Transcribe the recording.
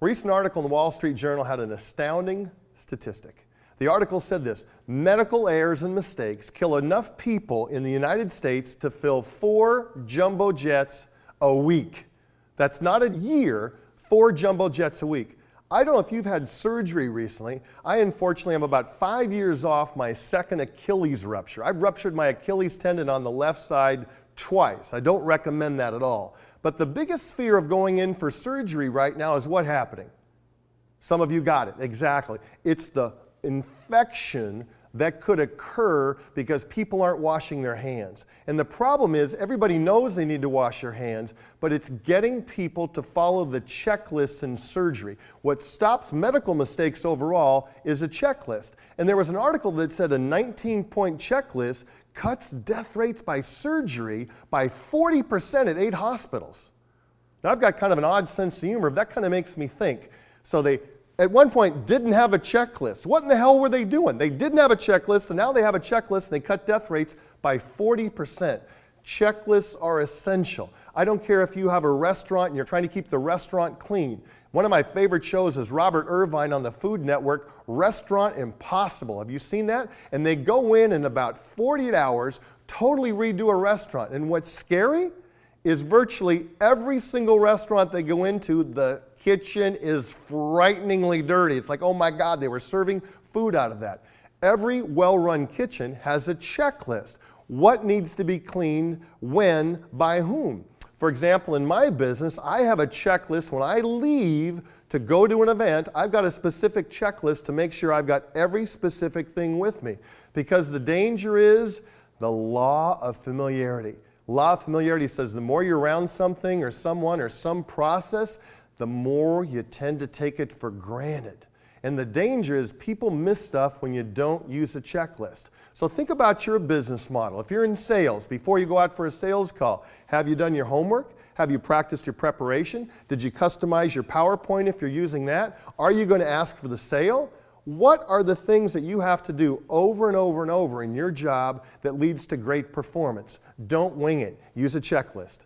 A recent article in the Wall Street Journal had an astounding statistic. The article said this: medical errors and mistakes kill enough people in the United States to fill 4 jumbo jets a week. That's not a year, 4 jumbo jets a week. I don't know if you've had surgery recently. I unfortunately am about 5 years off my second Achilles rupture. I've ruptured my Achilles tendon on the left side twice. I don't recommend that at all. But the biggest fear of going in for surgery right now is what happening? Some of you got it, exactly. It's the infection that could occur because people aren't washing their hands. And the problem is everybody knows they need to wash their hands, but it's getting people to follow the checklists in surgery. What stops medical mistakes overall is a checklist. And there was an article that said a 19-point checklist cuts death rates by surgery by 40% at 8 hospitals. Now I've got kind of an odd sense of humor, but that kind of makes me think. So they at one point didn't have a checklist. What in the hell were they doing? They didn't have a checklist, and now they have a checklist, and they cut death rates by 40%. Checklists are essential. I don't care if you have a restaurant and you're trying to keep the restaurant clean. One of my favorite shows is Robert Irvine on the Food Network, Restaurant Impossible. Have you seen that? And they go in about 48 hours, totally redo a restaurant. And what's scary is virtually every single restaurant they go into, the kitchen is frighteningly dirty. It's like, oh my God, they were serving food out of that. Every well-run kitchen has a checklist. What needs to be cleaned, when, by whom? For example, in my business, I have a checklist. When I leave to go to an event, I've got a specific checklist to make sure I've got every specific thing with me. Because the danger is the law of familiarity. Law of familiarity says the more you're around something or someone or some process, the more you tend to take it for granted. And the danger is people miss stuff when you don't use a checklist. So think about your business model. If you're in sales, before you go out for a sales call, have you done your homework? Have you practiced your preparation? Did you customize your PowerPoint if you're using that? Are you going to ask for the sale? What are the things that you have to do over and over and over in your job that leads to great performance? Don't wing it. Use a checklist.